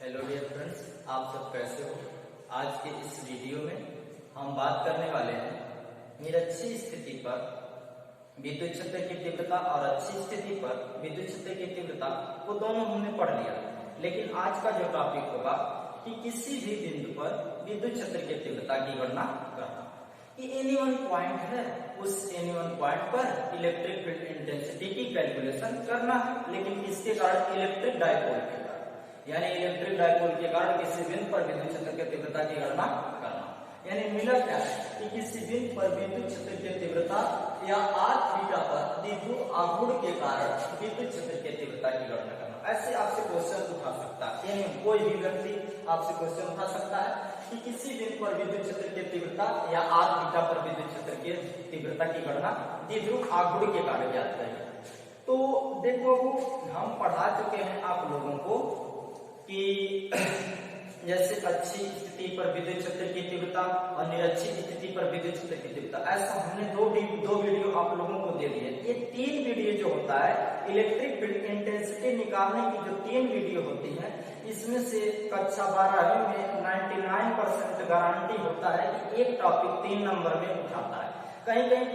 Hello dear friends, आप सब कैसे हो। आज के इस वीडियो में हम बात करने वाले हैं निरक्षीय स्थिति पर विद्युत क्षेत्र की तीव्रता और अक्षीय स्थिति पर विद्युत क्षेत्र की तीव्रता को दोनों हमने पढ़ लिया। लेकिन आज का जो टॉपिक होगा कि किसी भी बिंदु पर विद्युत क्षेत्र की तीव्रता की गणना करना। कि एनी वन पॉइंट है, उस एनी वन पॉइंट पर इलेक्ट्रिक फील्ड इंटेंसिटी की कैलकुलेशन करना है, लेकिन किसके कारण? इलेक्ट्रिक डायपोल के कारण। यानी इलेक्ट्रिक डायपोल के कारण किसी बिंदु पर विद्युत क्षेत्र की तीव्रता की गणना करना। यानी मिला क्या है कि किसी बिंदु पर विद्युत क्षेत्र की तीव्रता या r थीटा पर द्विध्रुव आघूर्ण के कारण विद्युत क्षेत्र की तीव्रता की गणना करना। ऐसे आपसे क्वेश्चन उठा सकता है, यानी कोई भी व्यक्ति आपसे क्वेश्चन उठा सकता है कि किसी बिंदु पर विद्युत क्षेत्र की तीव्रता या r थीटा पर विद्युत क्षेत्र की तीव्रता की गणना द्विध्रुव आघूर्ण के कारण ज्ञात करें। तो देखो, हम पढ़ा चुके हैं आप लोगों को कि जैसे अच्छी स्थिति पर विद्युत क्षेत्र की तीव्रता और निरक्षीय स्थिति पर विद्युत क्षेत्र की तीव्रता, ऐसा हमने दो वीडियो आप लोगों को दे दिए। ये 3 वीडियो जो होता है इलेक्ट्रिक फील्ड इंटेंसिटी निकालने की, जो 3 वीडियो होती है, इसमें से कक्षा 12 में 99% गारंटी होता है कि एक टॉपिक 3 नंबर में उठाता है। कहीं कहीं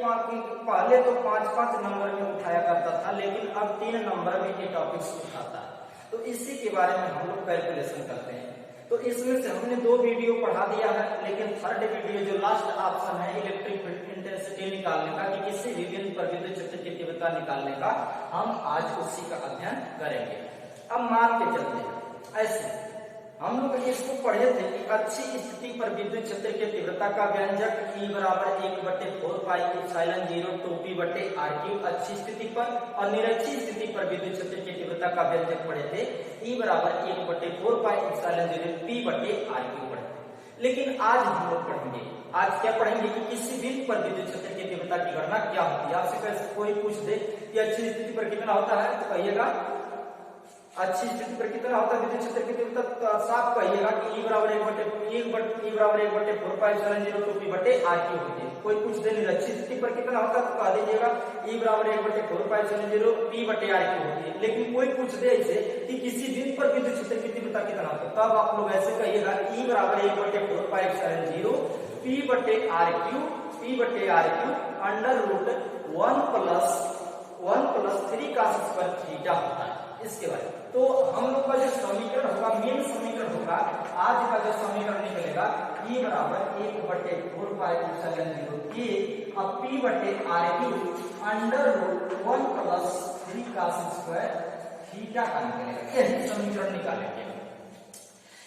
पहले तो 5-5 नंबर में उठाया करता था, लेकिन अब 3 नंबर में ये टॉपिक्स उठाता है। तो इसी के बारे में हम लोग कैलकुलेशन करते हैं। तो इसमें से हमने 2 वीडियो पढ़ा दिया है, लेकिन थर्ड वीडियो जो लास्ट ऑप्शन है इलेक्ट्रिक फील्ड इंटेंसिटी निकालने का, कि किसी भी बिंदु पर विद्युत क्षेत्र की तीव्रता निकालने का, हम आज उसी का अध्ययन करेंगे। अब मान के चलते हैं, ऐसे हम लोग इसको पढ़े थे कि अच्छी स्थिति पर विद्युत क्षेत्र की तीव्रता का व्यंजक E बराबर 1/4 पाई एप्सिलॉन 0 2P/r3 अच्छी स्थिति पर, और निरक्षीय स्थिति पर विद्युत क्षेत्र की तीव्रता का व्यंजक पढ़े थे E बराबर 1/4 पाई एप्सिलॉन 0 P/r3 पढ़े थे। लेकिन आज हम लोग पढ़ेंगे, आज क्या पढ़ेंगे कि किसी बिंदु पर विद्युत क्षेत्र की तीव्रता की गणना क्या होती है। आपसे कोई पूछ दे कि अच्छी स्थिति पर कितना होता है, तो कहिएगा अच्छी स्थिति पर कितना होता है विद्युत क्षेत्र की तीव्रता, तो साफ कहिएगा कि E बराबर 1/4 पाई एप्सिलॉन 0 2P/r3 होती है। कोई पूछ दे निरक्षीय स्थिति पर कितना होता है, तो कह दीजिएगा E बराबर 1/4 पाई एप्सिलॉन 0 P/r3 होती है। लेकिन कोई पूछ दे ऐसे कि किसी बिंदु पर विद्युत क्षेत्र की तीव्रता कितना होता है, तब आप लोग ऐसे कहिएगा E बराबर 1/4 pi epsilon 0 P/r3 under root 1 + 3 का स्क्वायर थीटा होता है। इसके बाद तो हम लोग का जो समीकरण होगा, मेन समीकरण होगा, आज का जो समीकरण निकलेगा E बराबर 1/4 पाई एप्सिलॉन 0 K और P/r3 अंडर रूट 1 + 3 का स्क्वायर थीटा का निकलेगा। यही समीकरण निकालेंगे।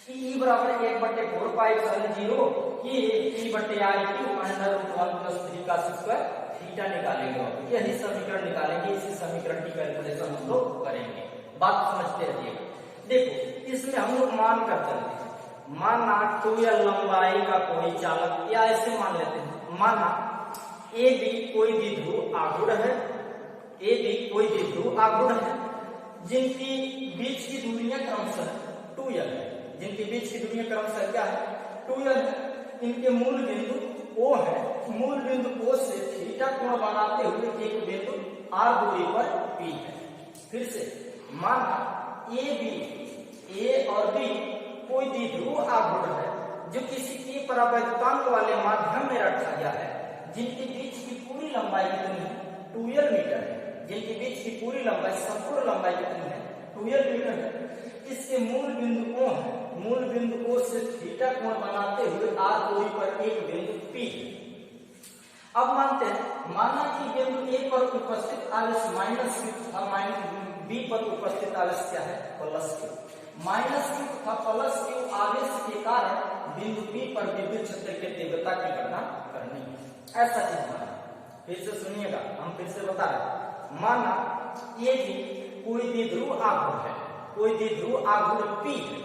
E बराबर 1/4 pi epsilon 0 K P/r3 under root 1 + 3 का स्क्वायर थीटा निकालेंगे। यही समीकरण निकालेंगे, इसी समीकरण की कैलकुलेशन हम लोग करेंगे। बात समझते रहिएगा। देखो, इसमें हम लोग मान कर चलते हैं। माना 2l लंबाई का कोई चालक, या ऐसे मान लेते हैं, माना AB कोई द्विध्रुव आघूर्ण है, AB कोई द्विध्रुव आघूर्ण है, जिनकी बीच की दूरियां क्रमशः 2l है। जिनके बीच की दूरियां क्रमशः क्या है? 2l है। इनके मूल बिंदु O है। मूल बिंदु O से थीटा कोण बनाते हुए एक बिंदु R दूरी पर P है। फिर से माना A और B कोई द्विध्रुव आघूर्ण है, जो किसी के परावैद्युतांक वाले माध्यम में रखा गया है, जिनके बीच की पूरी लंबाई कितनी है? 2l मीटर है। जिनके बीच की पूरी लंबाई, संपूर्ण लंबाई कितनी है? 2l मीटर है। इसके मूल बिंदु O है। मूल बिंदु O से थीटा कोण बनाते हुए R दूरी पर एक बिंदु P है। अब मानते हैं, माना कि बिंदु A पर उपस्थित आवेश माइनस Q तथा B पर उपस्थित आवेश क्या है? Plus Q। माइनस Q तथा प्लस Q आवेश के कारण बिंदु P पर विद्युत क्षेत्र की तीव्रता की गणना करनी है। ऐसा चीज माना। फिर से सुनिएगा, हम फिर से बता रहे। माना AB कोई द्विध्रुव आघूर्ण है, कोई द्विध्रुव आघूर्ण P है।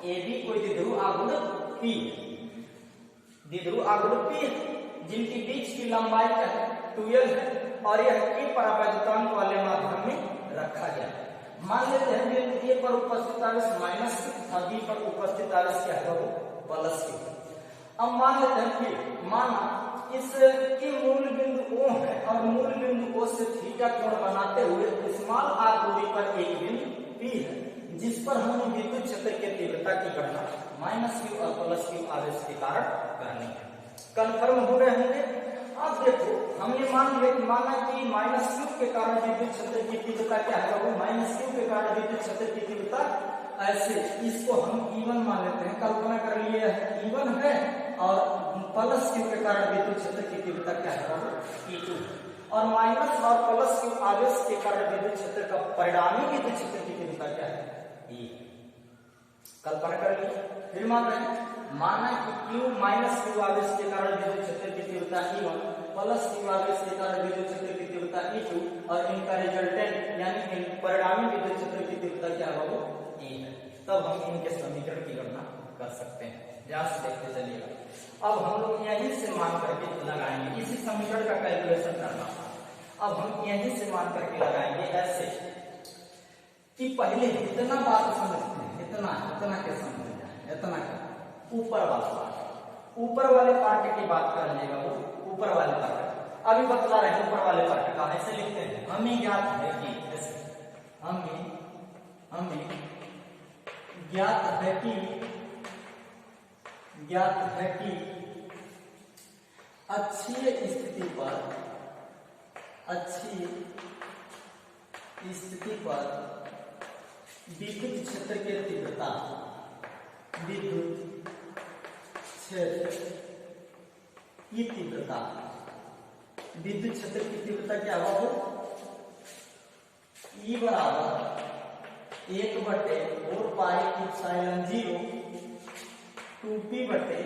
AB कोई द्विध्रुव आघूर्ण P है, द्विध्रुव आघूर्ण P है, जिनकी बीच की लंबाई क्या है? 2l है, और यह के परावैद्युतांक वाले माध्यम में रखा गया है। मान लेते हैं बिंदु A पर उपस्थित आवेश माइनस Q और B पर उपस्थित आवेश क्या है? वो प्लस Q। अब मान लेते हैं, फिर माना इसके मूल बिंदु O है, और मूल बिंदु O से थीटा कोण बनाते हुए स्मॉल r दूरी पर एक बिंदु P है, जिस पर हमें विद्युत विद्युत क्षेत्र की तीव्रता की गणना -q और +q आवेश के कारण करनी है। कंफर्म हो गए होंगे। अब देखो हमने माना कि -q के कारण विद्युत क्षेत्र की तीव्रता क्या है, वो -q के कारण विद्युत क्षेत्र की तीव्रता ऐसे, इसको हम E1 मान लेते हैं, कल्पना कर लिए E1 है और +q के कारण विद्युत क्षेत्र की तीव्रता क्या है, E2, और माइनस और +q आवेश के कारण विद्युत क्षेत्र का परिणामी विद्युत क्षेत्र की तीव्रता क्या है, E। कल्पना कर लीजिए, फिर मान रहे हैं, माना कि q -q आवेश के कारण विद्युत क्षेत्र की तीव्रता E1 +q आवेश के कारण विद्युत क्षेत्र की तीव्रता E2 और इनका रिजल्टेंट यानी परिणामी विद्युत क्षेत्र की तीव्रता क्या है, वो E है। तब हम इनके समीकरण की गणना कर सकते हैं। ध्यान से देखते चलिएगा। अब हम लोग यहीं से मान करके लगाएंगे, इसी समीकरण का कैलकुलेशन करना था। अब हम यहीं से मान करके लगाएंगे ऐसे कि पहले इतना बात समझते हैं, इतना के समझ जाए, इतना का ऊपर वाले पार्ट की बात कर लीजिएगा, वो ऊपर वाले पार्ट अभी बतला रहे हैं। ऊपर वाले पार्ट का ऐसे लिखते हैं, हमें ज्ञात है कि ज्ञात है कि अक्षीय स्थिति पर विद्युत क्षेत्र की तीव्रता विद्युत क्षेत्र की तीव्रता क्या हुआ, वो E बराबर 1/4 पाई एप्सिलॉन 0 2p बटे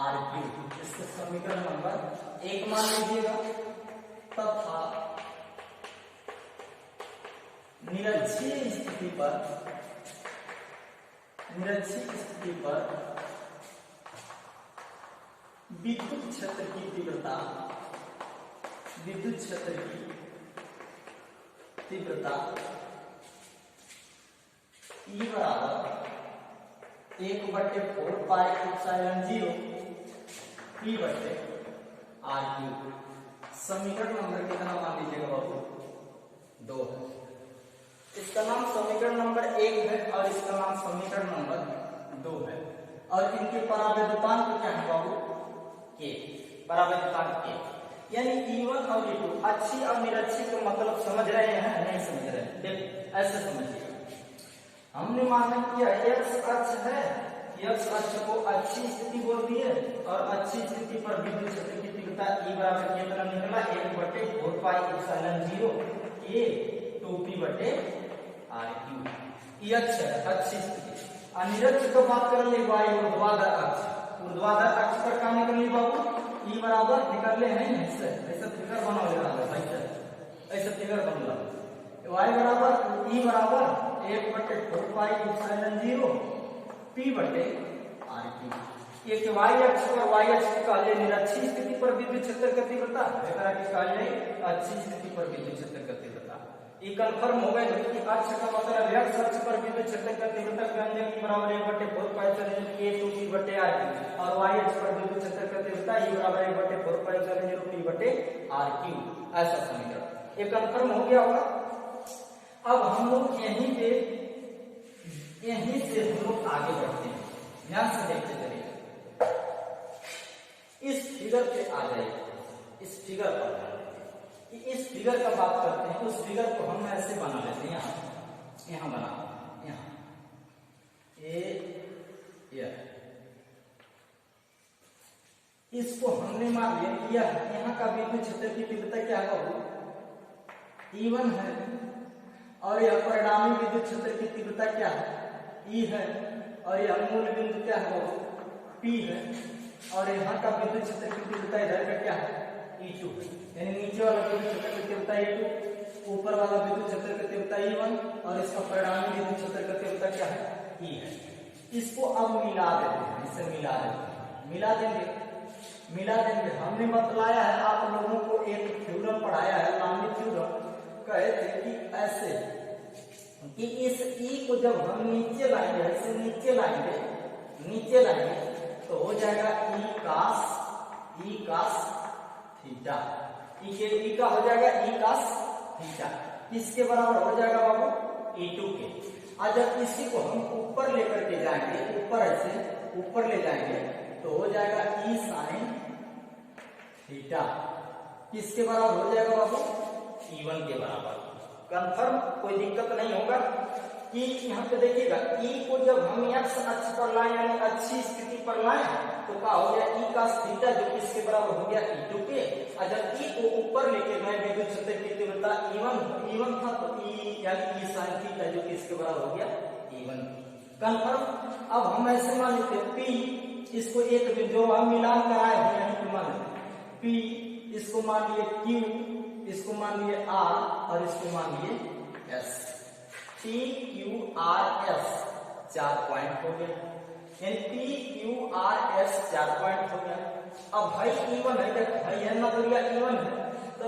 r3। इसका समीकरण नंबर 1 मान लीजिएगा। तथा निरक्षीय स्थिति पर विद्युत क्षेत्र की तीव्रता E बराबर 1/4 पाई एप्सिलॉन 0 p बटे r3। समीकरण नंबर कितना मान लीजिएगा बाबू, 2 है। इसका नाम समीकरण नंबर 1 है और इसका नाम समीकरण नंबर 2 है। और इनके परावैद्युतांक क्या है बाबू, के परावैद्युतांक के, यानी E1 और E2 अच्छी और निरक्षी का मतलब समझ रहे हैं, नहीं समझ रहे हैं, देखो ऐसे समझिएगा। हमने माना कि x अक्ष है, x अक्ष को अच्छी स्थिति बोल दिए और अच्छी स्थिति पर विद्युत क्षेत्र की तीव्रता E बराबर कितना निकला, 1/4 पाई एप्सिलॉन 0 k 2p बटे r3। ये अक्ष है अच्छी स्थिति। अनिरक्ष को बात कर ले वायु ऊर्ध्वाधर अक्ष पर क्या निकल ली बाबू, E बराबर निकल ले नहीं, ऐसा फिगर बना ले रहा है, ऐसा फिगर बन रहा है। y बराबर E बराबर 1/4 पाई एप्सिलॉन 0 p बटे r3। ये कि y अक्ष की कहले निरक्षी स्थिति पर विद्युत क्षेत्र की तीव्रता, एकरा की कहले अच्छी स्थिति पर विद्युत क्षेत्र की तीव्रता। ये कंफर्म हो गए कि अक्ष का मतलब x अक्ष पर विद्युत क्षेत्र की तीव्रता व्यंजक E बराबर 1/4 पाई एप्सिलॉन 0 k 2p बटे r3 और y अक्ष पर विद्युत क्षेत्र की तीव्रता E बराबर 1/4 पाई एप्सिलॉन 0 p बटे r3। ऐसा समीकरण ये कंफर्म हो गया होगा। अब हम लोग यहीं से हम लोग आगे बढ़ते हैं, ध्यान से देखते चलिए। इस फिगर पे आ जाइए, इस फिगर पर, इस फिगर का बात करते हैं। उस फिगर को हम ऐसे बना लेते हैं, यहाँ बना, यहाँ इसको हमने मान लिया यहाँ का विद्युत क्षेत्र की तीव्रता क्या है, E1 है और यह परिणामी विद्युत क्षेत्र की तीव्रता क्या है, E है और यह मूल बिंदु क्या है, P है और यहाँ का विद्युत क्षेत्र की तीव्रता इधर का क्या है, E2। यानी नीचे वाला विद्युत क्षेत्र की तीव्रता E2, ऊपर वाला विद्युत क्षेत्र की तीव्रता E1 और इसका परिणामी विद्युत क्षेत्र की तीव्रता क्या है, E है। इसको अब मिला देते हैं, इसे मिला देंगे। हमने बतलाया है आप लोगों को, एक थ्योरम पढ़ाया है, लामी थ्योरम, कहे थे कि ऐसे कि इस E को जब हम नीचे लाएंगे, ऐसे नीचे लाएंगे तो हो जाएगा E cos थीटा। E का हो जाएगा E cos थीटा, इसके बराबर हो जाएगा बाबू E2 के। और जब इसी को हम ऊपर लेकर के जाएंगे, ऊपर ऐसे ऊपर ले जाएंगे तो हो जाएगा ई साइन थीटा। किसके बराबर हो जाएगा बाबू? E1 के बराबर। कंफर्म, कोई दिक्कत नहीं होगा कि यहाँ पे देखिएगा E को जब हम x अक्ष पर लाए यानी अच्छी स्थिति पर लाए तो क्या हो गया E का थीटा जो कि इसके बराबर हो गया E2 के। और जब E को ऊपर लेके गए विद्युत क्षेत्र की तीव्रता E1 था तो E यानी E sin थीटा जो कि इसके बराबर हो गया E1। कंफर्म। अब हम ऐसे मान लेते हैं P, इसको एक जो हम मिलान कराए हैं यहीं पे मान लेते हैं P, इसको मान लिए Q, इसको मान लिए R और इसको मान लिए S। P Q R S 4 point हो गया, यानी P Q R S 4 point हो गया। अब भाई E1 है, क्या भाई है ना बढ़िया E1 है तो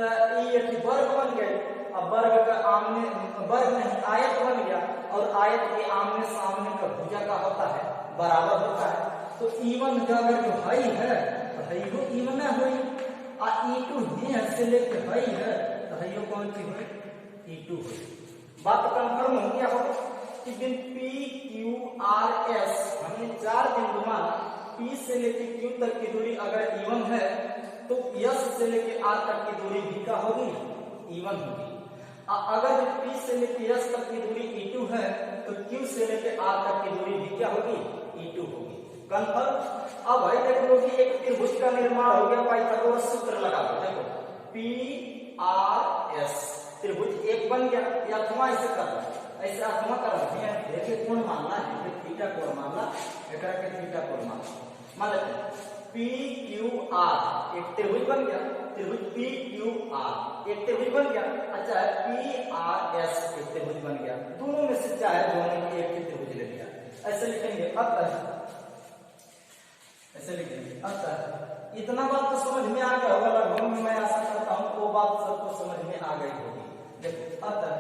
ये वर्ग बन गए। अब वर्ग का आमने वर्ग नहीं आयत बन गया और आयत के आमने सामने का भुजा का होता है बराबर होता है। तो E1 का अगर जो भाई है तो भाई को E1 है हुई और E2 है से लेके भाई है तो भाई कौन सी हुई? E2 हुई। बात कंफर्म हो गया हो कि बिन P Q R S हमने 4 बिंदु माना। P से लेके Q तक की दूरी अगर E1 है तो S से लेके R तक की दूरी भी क्या होगी? E1 होगी। अगर P से लेके S तक की दूरी E2 है तो Q से लेके R तक की दूरी भी क्या होगी? E2 होगी। कंफर्म। अब भाई देखो कि एक त्रिभुज का निर्माण हो गया, पाइथागोरस सूत्र लगा दो। देखो P R S त्रिभुज एक बन गया। या अथवा ऐसे कर लो, ऐसे अथवा कर लो, देखिए कोण मानना है, थीटा कोण मानना, एकरा के थीटा कोण मानना। मान लेते हैं P Q R एक त्रिभुज बन गया, त्रिभुज P Q R एक त्रिभुज बन गया। अच्छा है P R S एक त्रिभुज बन गया। दोनों में से चाहे दोनों की एक त्रिभुज ले लिया। ऐसे लिखेंगे अतः, ऐसे लिखेंगे अतः। इतना बात तो समझ में आ गया होगा लगभग, मैं आशा करता हूं वो बात सबको समझ में आ गई होगी। देखो अतः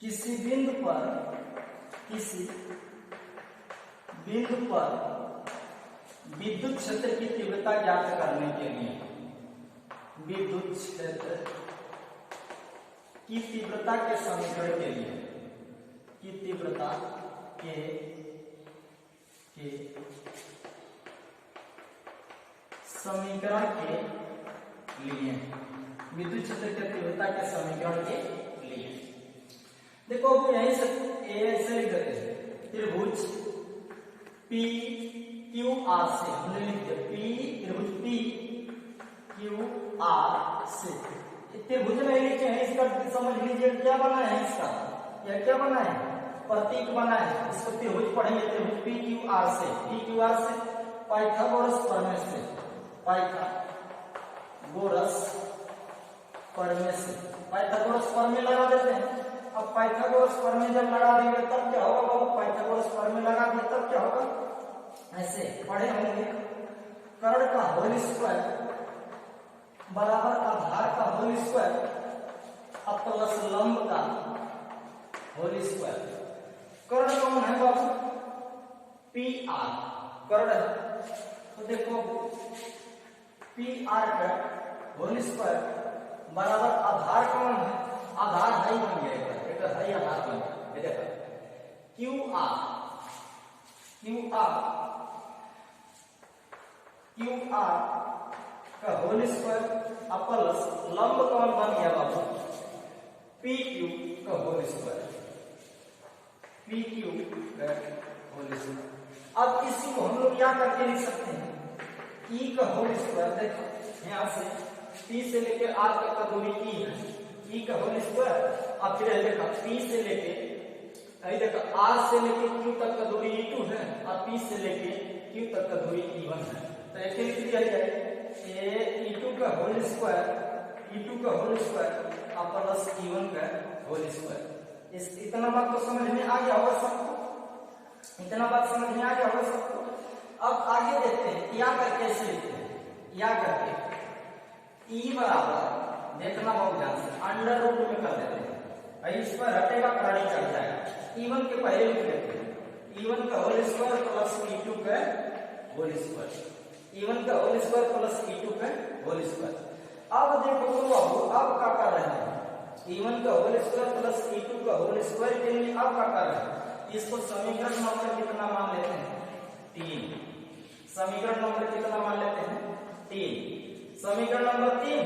किसी बिंदु पर विद्युत क्षेत्र की तीव्रता ज्ञात करने के लिए, विद्युत क्षेत्र की तीव्रता के समीकरण के लिए, की तीव्रता के समीकरण के लिए, विद्युत क्षेत्र की तीव्रता के समीकरण के लिए देखो अब यहीं से ऐसे लिख देते हैं त्रिभुज P Q R से हमने लिख दिया P त्रिभुज P Q R से। त्रिभुज में लिखे हैं, इसका समझ लीजिए क्या बना है, इसका यह क्या बना है? प्रतीक बना है। इसको त्रिभुज पढ़ेंगे त्रिभुज P Q R से, P Q R से पाइथागोरस प्रमेय से, पाइथागोरस प्रमेय से पाइथागोरस प्रमेय लगा देते हैं। अब पाइथागोरस प्रमेय जब लगा देंगे तब क्या होगा बाबू? पाइथागोरस प्रमेय लगा दिए तब क्या होगा? ऐसे पढ़े होंगे कर्ण का होल स्क्वायर बराबर आधार का होल स्क्वायर अब प्लस लंब का होल स्क्वायर। कर्ण कौन है बाबू? पी आर कर्ण है। तो देखो पी आर का होल स्क्वायर बराबर आधार कौन है? आधार हाई बन गया, हाई आधार बन गया। देखो क्यू आर का होल स्क्वायर प्लस लंब कौन बन गया बाबू? पी क्यू का होल स्क्वायर, पी क्यू का होल स्क्वायर। अब इसी को हम लोग क्या करके लिख सकते हैं? ई का होल स्क्वायर। देखो यहां से पी से लेकर आर तक का दूरी ई है, ई का होल स्क्वायर। अब फिर देखा पी से लेके देखो आर से लेके क्यू तक का दूरी E2 है और पी से लेके क्यू तक का दूरी E1 है। तो ऐसे लिख दिया जाए E2 का होल स्क्वायर, E2 का होल स्क्वायर और प्लस E1 का होल स्क्वायर। इस इतना बात तो समझ में आ गया होगा सबको, इतना बात समझ में आ गया होगा सबको। अब आगे देखते हैं या करके कैसे लिखते हैं। या करके E बराबर देखना बहुत ध्यान से अंडर रूट में कर देते हैं। इस पर हटेगा प्राणी चल जाएगा। E1 के पहले लिख लेते हैं E1 का होल स्क्वायर प्लस E2 का होल स्क्वायर, E1 का होल स्क्वायर प्लस E2 का होल स्क्वायर। अब देखो तो अब क्या कर रहे हैं? E1 का होल स्क्वायर प्लस E2 का होल स्क्वायर के लिए अब क्या कर रहे हैं, इसको समीकरण नंबर कितना मान लेते हैं, 3। समीकरण नंबर कितना मान लेते हैं, 3। समीकरण नंबर 3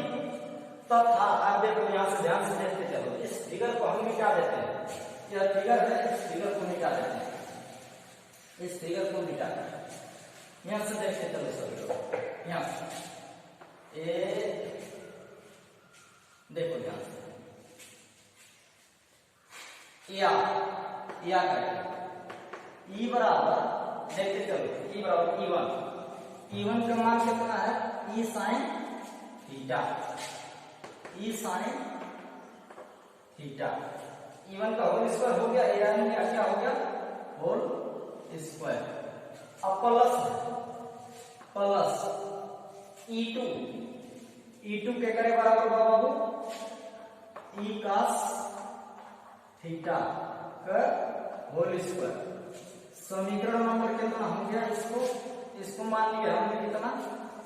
तथा आप देखो यहां से ध्यान से देखते चलो, इस फिगर को हम मिटा देते हैं, यह फिगर है, इस फिगर को मिटा देते हैं, इस फिगर को मिटा देते हैं। यहां से देखते चलो सभी लोग, यहां से ए देखो ध्यान से या करके ई बराबर देखते चलो, ई बराबर E1 का मान कितना है, ई साइन थीटा, ई साइन थीटा। E1 का होल स्क्वायर हो गया, यानी क्या हो गया, होल स्क्वायर। अब प्लस E2 के करे बराबर बाबू ई कास थीटा का होल स्क्वायर। समीकरण नंबर कितना हो गया, इसको मान लिया हमने कितना,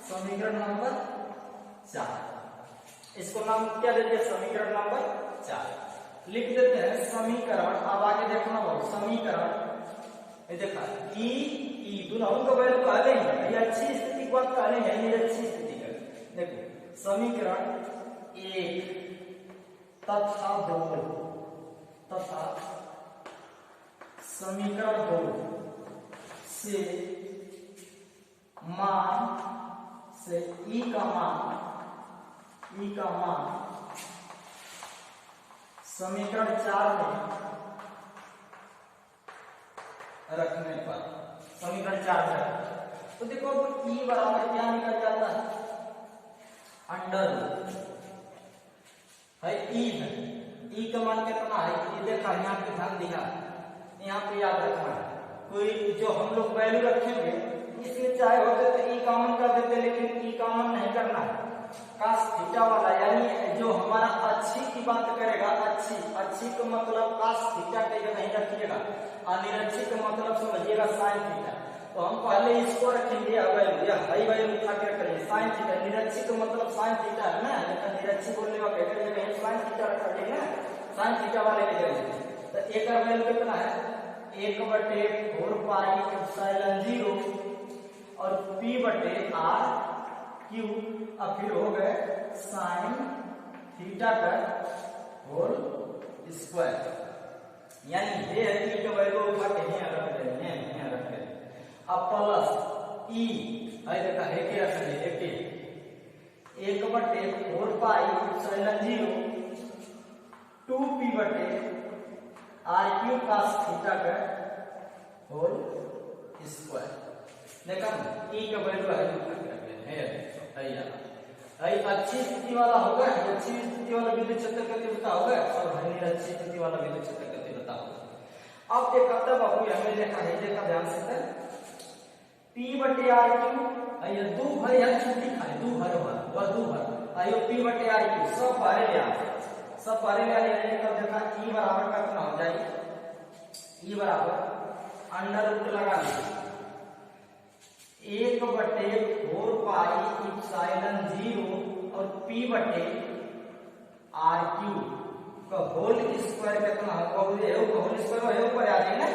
समीकरण नंबर 4। इसको नाम क्या देते हैं, समीकरण नंबर 4 लिख देते हैं। समीकरण, अब आगे देखना होगा, समीकरण ये देखा ई दोनों का वैल्यू कह देंगे, ये अच्छी स्थिति की बात कह लेंगे, ये अच्छी स्थिति का देखो, समीकरण 1 तथा 2 तथा समीकरण 2 से मान से ई का मान समीकरण 4 में रखने पर, समीकरण 4 में तो देखो ई बराबर क्या निकल जाता है, अंडर है ई है, ई का मान कितना है, ये देखा यहाँ पे ध्यान दिया, यहाँ पे याद रखना है, कोई जो हम लोग वैल्यू रखेंगे इसमें चाहे होते तो ई कॉमन कर देते, लेकिन ई कॉमन नहीं करना है, कास थीटा वाला, यानी जो हमारा अच्छी की बात करेगा, अच्छी का मतलब कास थीटा के नहीं रखिएगा, अनिरक्षी का मतलब समझिएगा साइन थीटा। तो हम पहले इसको रखेंगे वैल्यू, या हाई वैल्यू उठा के रखेंगे साइन थीटा, निरक्षी का मतलब साइन थीटा है ना, लेकिन निरक्षी बोलने का कहते साइन थीटा रखेंगे ना, साइन थीटा वाले के जगह। तो एक का वैल्यू कितना है, 1/4 पाई एप्सिलॉन 0 और P बटे R क्यू, अब फिर हो गए साइन थीटा का होल स्क्वायर, यानी ये है कि का वैल्यू उठा के यहां रख देंगे, यहां रख देंगे। अब प्लस ई है देखा है कि रख देंगे, 1/4 पाई एप्सिलॉन 0 2P बटे R क्यू cos थीटा का होल स्क्वायर। देखा ई का वैल्यू है अच्छी स्थिति वाला होगा, अच्छी स्थिति वाला विद्युत क्षेत्र का तीव्रता होगा, और अच्छी स्थिति वाला विद्युत क्षेत्र का तीव्रता होगा। अब देखा तब बाबू हमने देखा है, देखा ध्यान से P बटे R क्यू, ये 2 भर है, छुट्टी खाली 2 भर वह 2 भर आयो P बटे R क्यू सब बारे ले आए, सब बारे ले आए। तब देखा E बराबर कितना हो जाएगा, E बराबर अंडर रूट लगा लीजिए 1/4 पाई एप्सिलॉन 0 और P बटे R क्यू का होल स्क्वायर कितना होगा, होल स्क्वायर है ऊपर आ जाएगा,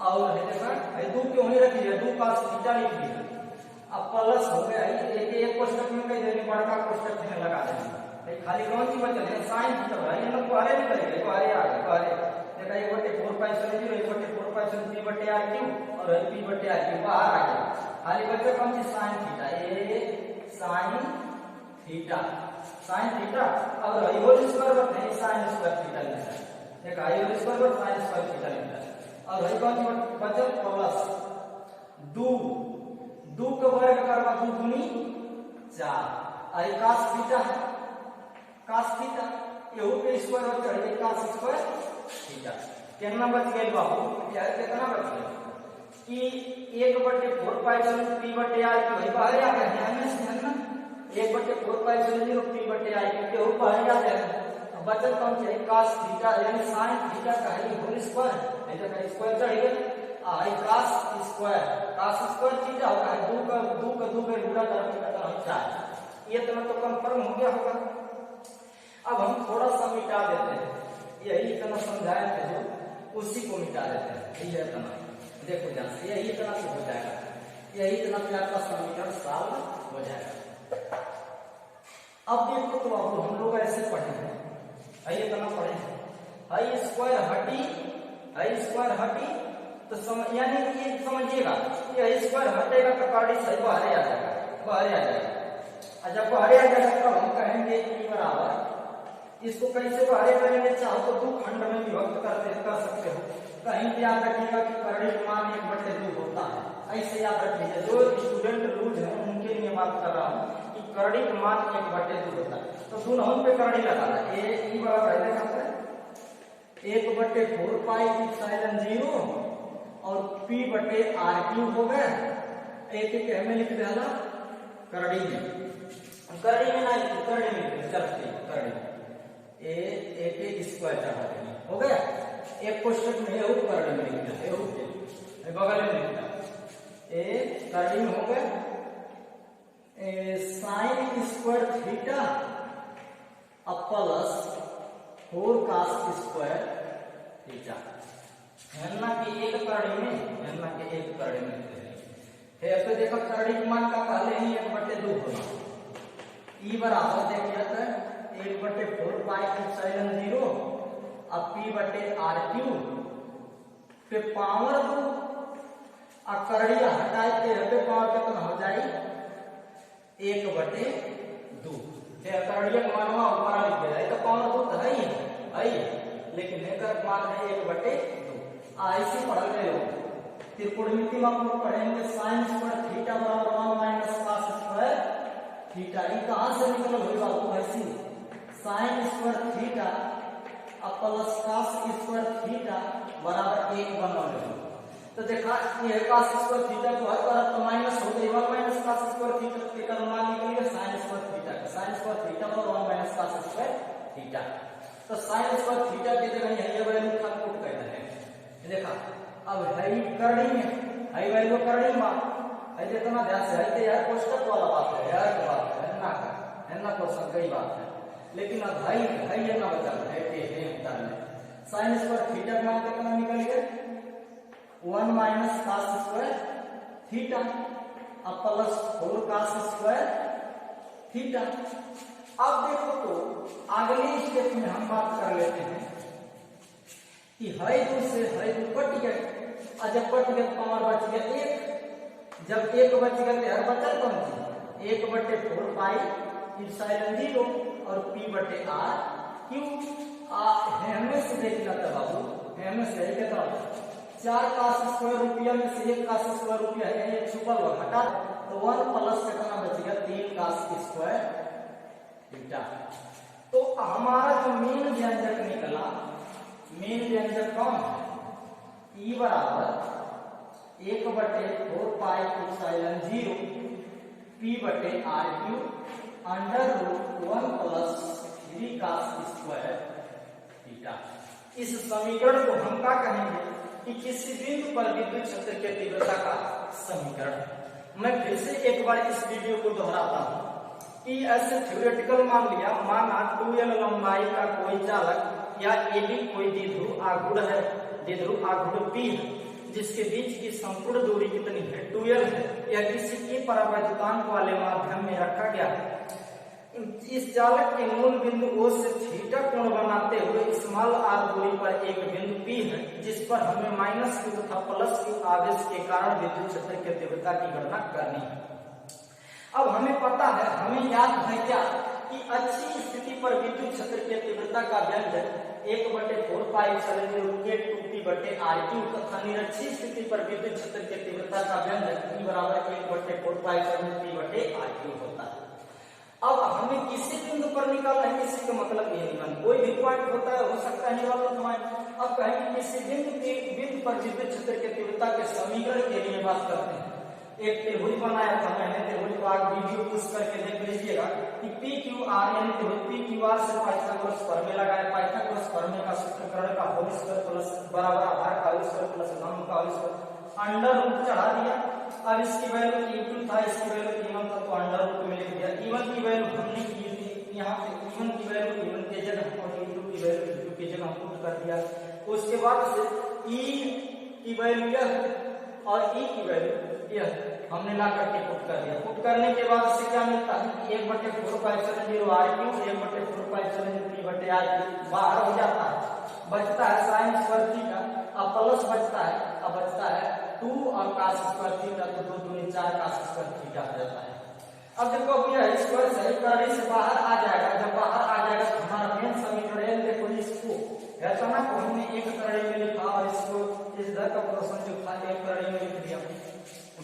और देखा 2 क्यों नहीं रखी है, 2 cos थीटा लिख दिया। अब प्लस हो गया, एक कोष्ठक में कई देने, बड़का कोष्ठक में लगा देंगे, खाली कौन सी बचल है, साइन थीटा है, ये लोग बाहर नहीं करेंगे, बाहर आ गए, बाहर देखा 1/4 pi epsilon 0 1/4 pi epsilon P बटे R क्यू और P बटे R क्यू बाहर आ गया, खाली बचे कौन सी साइन थीटा, ये साइन थीटा, साइन थीटा। अब होल स्क्वायर बटे साइन स्क्वायर थीटा लिखा है, देखा होल स्क्वायर बटे साइन स्क्वायर थीटा लिखा है, और ये कौन सी बचल प्लस 2 का वर्ग करवा 2 दूनी 4, और cos थीटा है, cos थीटा ये हो के स्क्वायर हो जाए cos स्क्वायर थीटा। कितना बच गया बाबू, यार कितना बच गया कि 1/4 पाई एप्सिलॉन P बटे R क्यू बाहर आ गया, ध्यान से ना 1/4 पाई एप्सिलॉन 0 P बटे R क्यू बाहर आ गया, बचल कौन से cos थीटा यानी sin थीटा का है होल स्क्वायर, नहीं तो स्क्वायर चढ़ गया, आई cos स्क्वायर थीटा होगा 2 का गुणा करके कितना 4, ये तो मतलब कंफर्म हो गया होगा। अब हम थोड़ा सा मिटा देते हैं, यही इतना समझाया था जो उसी को मिटा देते हैं। यही इतना देखो ध्यान से, यही इतना से हो जाएगा, यही इतना से आपका समीकरण सॉल्व हो जाएगा। अब देखो तो अब हम लोग ऐसे पढ़े हैं, यही इतना पढ़े हैं, आई स्क्वायर हटी तो यानी ये समझिएगा कि आई स्क्वायर हटेगा तो कार्डिस है बाहर आ जाएगा, बाहर आ जाएगा। जब बाहर आ जाएगा तो हम कहेंगे कि बराबर, इसको कैसे बाहर करेंगे, चाहो तो दो खंड में विभक्त कर सकते हो। कहीं भी याद रखिएगा कि कर्डित मान 1/2 होता है, ऐसे याद रखिएगा। जो स्टूडेंट रूल है उनके लिए बात कर रहा हूँ कि कर्डित मान 1/2 होता है। तो दोनों पे कर्डी लगाना, ए बराबर है 1/4 पाई एप्सिलॉन 0 और p/r³ हो गया। एक में लिख देना कर्डी में ना कर्डी में चलते कर्डी एक स्क्वायर चढ़ा देंगे, हो गया। एक क्वेश्चन में है कर्डी में लिखना है, बगल में लिखना ए कर्डी में हो गया sin square theta plus 4 cos square theta, हेन्ना के एक कर्डी में है। तो देखो कर्डी मान का पहले ही 1/2 होना, ई बराबर देखिए तो 1/4 पाई एप्सिलॉन 0 अब p/r³ पे पावर 2 और कर्डिया हटाए के पे पावर कितना हो जाए 1/2। फिर कर्डिया मानवा ऊपर लिख दिया तो पावर 2 तो है ही, लेकिन एकर मान है 1/2। ऐसे पढ़ गए हो त्रिकोणमिति में आप लोग पढ़ेंगे sin स्क्वायर थीटा बराबर 1 - cos स्क्वायर थीटा। ये कहां से निकल होगा आपको, ऐसी sin square theta plus cos square theta बराबर 1 बनने। तो देखा ये cos स्क्वायर थीटा को हर तरफ तो माइनस हो गई, 1 - cos स्क्वायर थीटा का मान निकल गया sin स्क्वायर थीटा का, sin स्क्वायर थीटा बराबर 1 - cos स्क्वायर थीटा। तो sin स्क्वायर थीटा की जगह यही वैल्यू का पुट कर देते हैं। देखा अब है कर्डी में है वैल्यू कर्डी में है, जितना ध्यान से है यार कोष्टक वाला बात है यार, की बात है ना क्वेश्चन कई बात है, लेकिन अब है ये ना बता है के उत्तर में sin स्क्वायर थीटा का मान कितना निकल गया 1 - cos square theta plus 4 cos square theta. अब देखो तो अगले स्टेप में हम बात कर लेते हैं कि है 2 से है 2 कट गया, और जब कट गया पावर बच गया 1, जब 1 बच गया तो यार बचल कौन सी 1/4 पाई एप्सिलॉन 0 और p/r³। हमें से देखना था बाबू, हमें से कितना 4 cos स्क्वायर रुपया में से 1 cos स्क्वायर रुपया है, ये छुपा हुआ हटा तो 1 प्लस कितना बच गया 3 cos स्क्वायर थीटा। तो हमारा जो मेन व्यंजक निकला, मेन व्यंजक कौन है, ई बराबर 1/4 pi epsilon 0 p/r³ under root 1 plus 3 cos square theta. इस समीकरण को हम क्या कहेंगे कि किसी बिंदु पर विद्युत क्षेत्र की तीव्रता का समीकरण। मैं फिर से एक बार इस वीडियो को दोहराता हूं कि ऐसे थ्योरेटिकल मान लिया, माना 2l लंबाई का कोई चालक या AB कोई द्विध्रुव आघूर्ण है, द्विध्रुव आघूर्ण P है, जिसके बीच की संपूर्ण दूरी कितनी है 2l है, या किसी के परावैद्युतांक वाले माध्यम में रखा गया है। इस चालक के मूल बिंदु O से थीटा कोण बनाते हुए स्मॉल r दूरी पर एक बिंदु P है, जिस पर हमें -q तथा +q आवेश के कारण विद्युत क्षेत्र की तीव्रता की गणना करनी है। अब हमें पता है, हमें याद है क्या कि अच्छी स्थिति पर विद्युत क्षेत्र की तीव्रता का व्यंजक 1/4 पाई एप्सिलॉन 0 k2p/r³ तथा निरक्षी स्थिति पर विद्युत क्षेत्र की तीव्रता का व्यंजक E बराबर 1/4 पाई एप्सिलॉन 0p/r³ होता है। अब हमें किसी बिंदु पर निकालना है, किसी का मतलब ये नहीं, कोई भी पॉइंट होता है, हो सकता है निकालना पॉइंट। अब कहेंगे किसी बिंदु पर विद्युत क्षेत्र की तीव्रता के समीकरण के लिए बात करते हैं। एक त्रिभुज बनाया था मैंने, त्रिभुज को आप वीडियो पुश करके देख लीजिएगा कि PQR यानी त्रिभुज PQR से पाइथागोरस प्रमेय लगाया। पाइथागोरस प्रमेय का सूत्रकरण का होल स्क्वायर प्लस बराबर आधार का होल स्क्वायर प्लस घन का होल स्क्वायर अंडर रूट चढ़ा दिया। अब इसकी वैल्यू E2 था, इसकी वैल्यू E1 था, तो अंडर रूट में लिख दिया। E1 की वैल्यू हमने की थी यहाँ पे E1 की वैल्यू E1 की जगह और E2 की वैल्यू E2 की जगह पुट कर दिया। उसके बाद से E की वैल्यू यह और E की वैल्यू यह हमने ला करके पुट कर दिया। पुट करने के बाद इससे क्या मिलता है कि 1/4π0 r क्यूब 1/4π0 P बटे r क्यूब बाहर हो जाता है, बचता है साइन स्क्वायर थीटा, अब प्लस बचता है, अब बचता है 2 और cos स्क्वायर थीटा, तो 2 दूनी 4 cos स्क्वायर थीटा हो जाता है। अब देखो अब यह स्क्वायर सही करने से बाहर आ जाएगा, जब बाहर आ जाएगा तो हमारा मेन समीकरण देखो इसको रचना को हमने एक कड़ी में लिखा और इसको इस दर का पोर्शन जो था एक कड़ी में लिख दिया।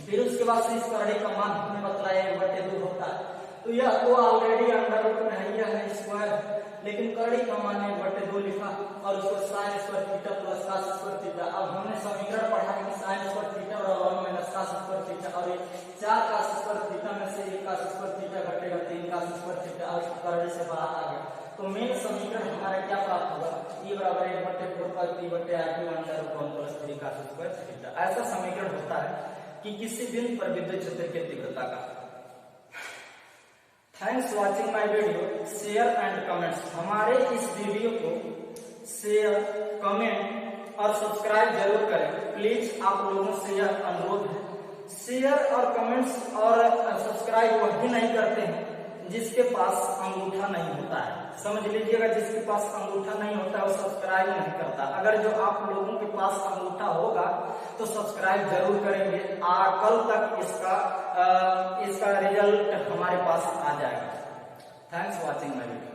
फिर उसके बाद से इस कड़ी का मान हमने बतलाया 1/2 होता है, तो यह तो ऑलरेडी अंडर रूट में है, यह है स्क्वायर, लेकिन कड़ी का मान 1/2 लिखा और उसको sine square theta plus cos square theta. अब हमने समीकरण पढ़ा कि साइन स्क्वायर थीटा और 1 - cos स्क्वायर थीटा और 4 cos स्क्वायर थीटा में से 1 cos स्क्वायर थीटा घटेगा 3 cos स्क्वायर थीटा और कड़ी से बाहर आ गया, तो मेन समीकरण हमारा क्या प्राप्त होगा E बराबर 1/4π बटे r cube under root 1 plus 3 cos square theta. ऐसा समीकरण होता है कि किसी बिंदु पर विद्युत क्षेत्र की तीव्रता का। Thanks watching my video, share and comments. हमारे इस वीडियो को शेयर, कमेंट और सब्सक्राइब जरूर करें प्लीज, आप लोगों से यह अनुरोध है। शेयर और कमेंट्स और सब्सक्राइब वही नहीं करते हैं जिसके पास अंगूठा नहीं होता है, समझ लीजिएगा, जिसके पास अंगूठा नहीं होता है वो सब्सक्राइब नहीं करता। अगर जो आप लोगों के पास अंगूठा होगा तो सब्सक्राइब जरूर करेंगे, कल तक इसका रिजल्ट हमारे पास आ जाएगा। Thanks watching my video.